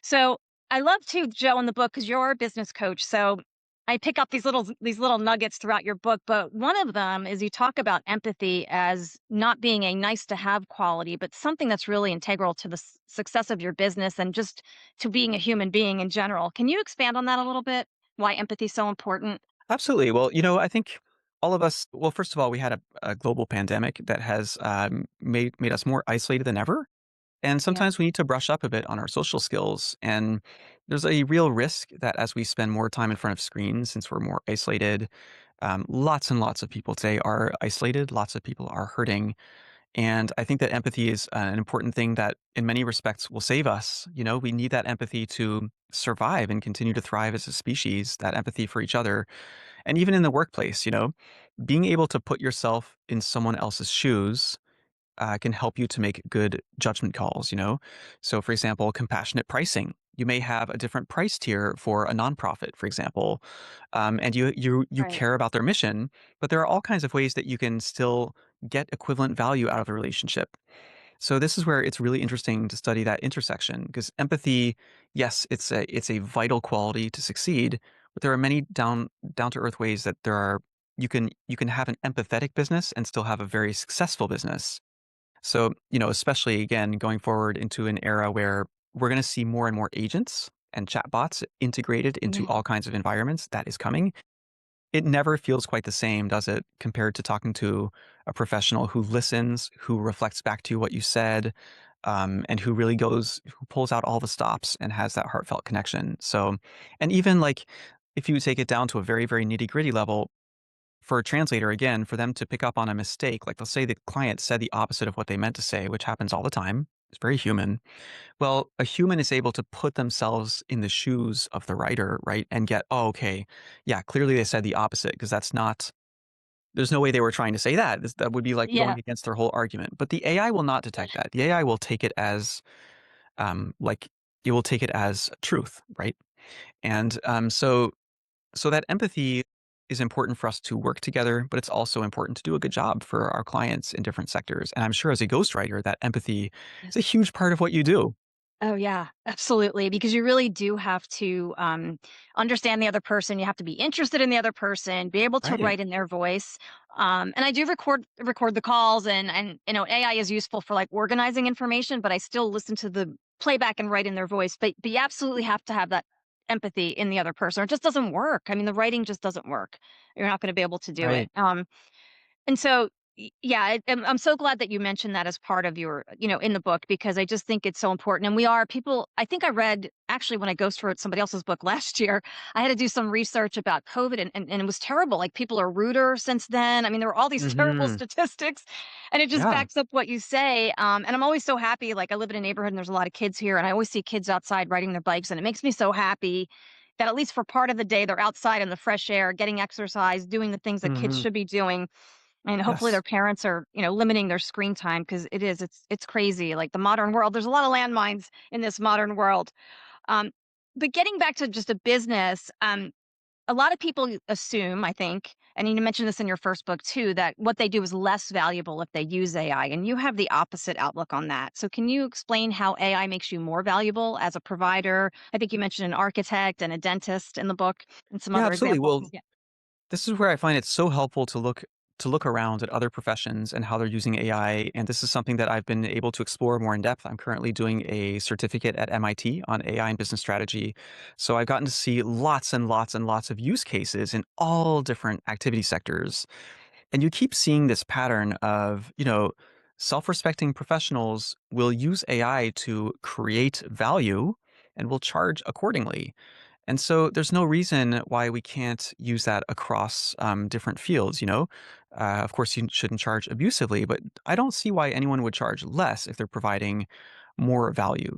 So I love to, Joe, in the book because you're a business coach. So I pick up these little nuggets throughout your book, but one of them is you talk about empathy as not being a nice to have quality, but something that's really integral to the success of your business and just to being a human being in general. Can you expand on that a little bit? Why empathy is so important? Absolutely. Well, I think all of us, well, first of all, we had a global pandemic that has made us more isolated than ever. And Yeah. sometimes we need to brush up a bit on our social skills. And there's a real risk that as we spend more time in front of screens, since we're more isolated, lots and lots of people today are isolated. Lots of people are hurting. And I think that empathy is an important thing that, in many respects, will save us. We need that empathy to survive and continue to thrive as a species, that empathy for each other. And even in the workplace, being able to put yourself in someone else's shoes can help you to make good judgment calls. So, for example, compassionate pricing. You may have a different price tier for a nonprofit, for example, and you Right. care about their mission, but there are all kinds of ways that you can still get equivalent value out of the relationship. So this is where it's really interesting to study that intersection because empathy, yes, it's a vital quality to succeed, but there are many down to earth ways that you can have an empathetic business and still have a very successful business. So, especially again, going forward into an era where we're going to see more and more agents and chatbots integrated into Yeah. all kinds of environments, that is coming. It never feels quite the same, does it, compared to talking to a professional who listens, who reflects back to you what you said, and who pulls out all the stops and has that heartfelt connection. So, and even like if you take it down to a very, very nitty gritty level, for a translator, again, for them to pick up on a mistake, like let's say the client said the opposite of what they meant to say, which happens all the time. It's very human. Well, a human is able to put themselves in the shoes of the writer, right? And get, oh, okay, yeah, clearly they said the opposite because there's no way they were trying to say that. That would be like Yeah. going against their whole argument. But the AI will not detect that. The AI will take it as, like, it will take it as truth, right? And so that empathy is important for us to work together, but it's also important to do a good job for our clients in different sectors. And I'm sure as a ghostwriter, that empathy is a huge part of what you do. Oh, yeah, absolutely. Because you really do have to understand the other person. You have to be interested in the other person, be able to Right. write in their voice. And I do record the calls, and AI is useful for like organizing information, but I still listen to the playback and write in their voice. But you absolutely have to have that empathy in the other person. Or it just doesn't work. I mean, the writing just doesn't work. You're not going to be able to do it. Right. And so, yeah, I'm so glad that you mentioned that as part of your, in the book, because I just think it's so important. And we are people. I think I read actually when I ghost wrote somebody else's book last year. I had to do some research about COVID, and it was terrible. Like people are ruder since then. I mean, there were all these terrible Hmm. statistics, and it just Yeah. backs up what you say. And I'm always so happy. Like I live in a neighborhood, and there's a lot of kids here, and I always see kids outside riding their bikes, and it makes me so happy that at least for part of the day they're outside in the fresh air, getting exercise, doing the things that kids Hmm. should be doing, and hopefully their Yes. parents are, limiting their screen time because it's crazy. Like the modern world, there's a lot of landmines in this modern world. Um, but getting back to just a business, a lot of people assume, I think, and you mentioned this in your first book too, that what they do is less valuable if they use AI, and you have the opposite outlook on that. So can you explain how AI makes you more valuable as a provider? I think you mentioned an architect and a dentist in the book and some Yeah, other absolutely. examples. Well, this is where I find it so helpful to look around at other professions and how they're using AI. And this is something that I've been able to explore more in depth. I'm currently doing a certificate at MIT on AI and business strategy. So I've gotten to see lots and lots and lots of use cases in all different activity sectors. And you keep seeing this pattern of, self-respecting professionals will use AI to create value and will charge accordingly. And so there's no reason why we can't use that across different fields. Of course, you shouldn't charge abusively, but I don't see why anyone would charge less if they're providing more value.